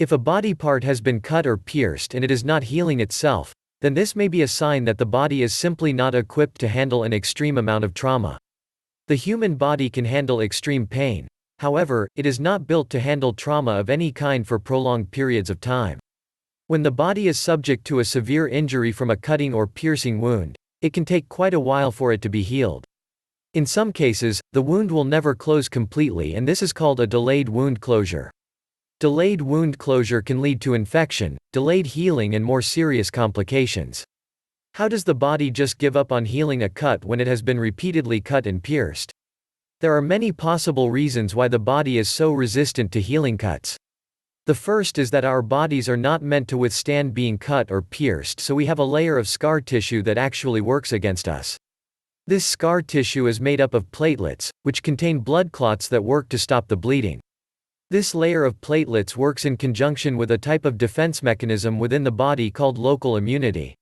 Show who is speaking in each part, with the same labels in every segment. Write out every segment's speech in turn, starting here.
Speaker 1: If a body part has been cut or pierced and it is not healing itself, then this may be a sign that the body is simply not equipped to handle an extreme amount of trauma. The human body can handle extreme pain. However, it is not built to handle trauma of any kind for prolonged periods of time. When the body is subject to a severe injury from a cutting or piercing wound, it can take quite a while for it to be healed. In some cases, the wound will never close completely, and this is called a delayed wound closure. Delayed wound closure can lead to infection, delayed healing, and more serious complications. How does the body just give up on healing a cut when it has been repeatedly cut and pierced? There are many possible reasons why the body is so resistant to healing cuts. The first is that our bodies are not meant to withstand being cut or pierced, so we have a layer of scar tissue that actually works against us. This scar tissue is made up of platelets, which contain blood clots that work to stop the bleeding. This layer of platelets works in conjunction with a type of defense mechanism within the body called local immunity.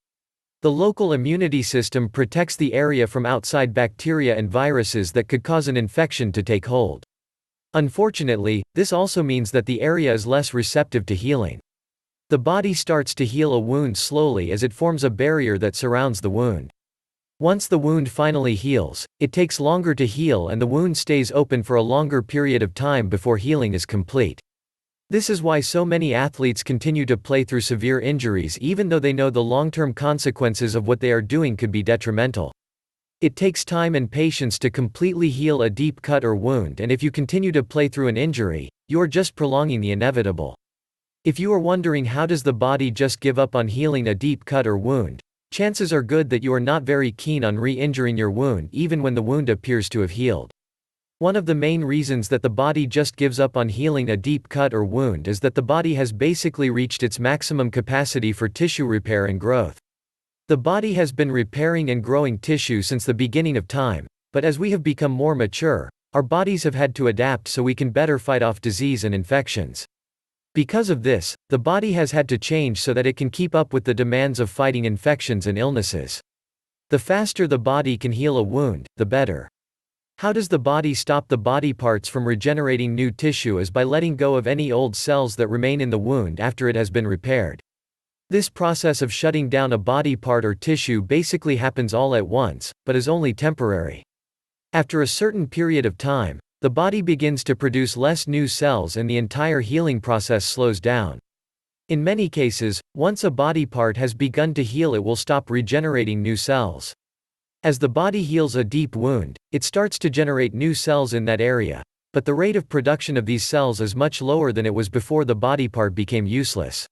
Speaker 1: The local immunity system protects the area from outside bacteria and viruses that could cause an infection to take hold. Unfortunately, this also means that the area is less receptive to healing. The body starts to heal a wound slowly as it forms a barrier that surrounds the wound. Once the wound finally heals, it takes longer to heal and the wound stays open for a longer period of time before healing is complete. This is why so many athletes continue to play through severe injuries even though they know the long-term consequences of what they are doing could be detrimental. It takes time and patience to completely heal a deep cut or wound, and if you continue to play through an injury, you are just prolonging the inevitable. If you are wondering how does the body just give up on healing a deep cut or wound, chances are good that you are not very keen on re-injuring your wound even when the wound appears to have healed. One of the main reasons that the body just gives up on healing a deep cut or wound is that the body has basically reached its maximum capacity for tissue repair and growth. The body has been repairing and growing tissue since the beginning of time, but as we have become more mature, our bodies have had to adapt so we can better fight off disease and infections. Because of this, the body has had to change so that it can keep up with the demands of fighting infections and illnesses. The faster the body can heal a wound, the better. How does the body stop the body parts from regenerating new tissue is by letting go of any old cells that remain in the wound after it has been repaired. This process of shutting down a body part or tissue basically happens all at once, but is only temporary. After a certain period of time, the body begins to produce less new cells and the entire healing process slows down. In many cases, once a body part has begun to heal, it will stop regenerating new cells. As the body heals a deep wound, it starts to generate new cells in that area, but the rate of production of these cells is much lower than it was before the body part became useless.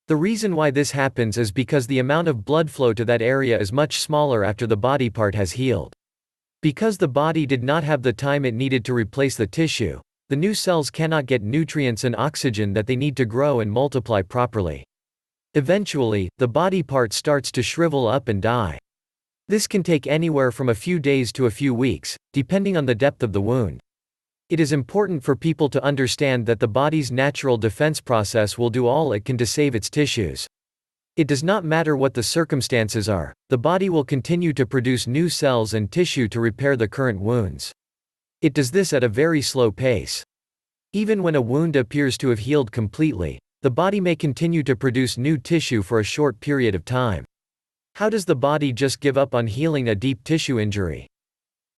Speaker 1: The reason why this happens is because the amount of blood flow to that area is much smaller after the body part has healed. Because the body did not have the time it needed to replace the tissue, the new cells cannot get nutrients and oxygen that they need to grow and multiply properly. Eventually, the body part starts to shrivel up and die. This can take anywhere from a few days to a few weeks, depending on the depth of the wound. It is important for people to understand that the body's natural defense process will do all it can to save its tissues. It does not matter what the circumstances are, the body will continue to produce new cells and tissue to repair the current wounds. It does this at a very slow pace. Even when a wound appears to have healed completely, the body may continue to produce new tissue for a short period of time. How does the body just give up on healing a deep tissue injury?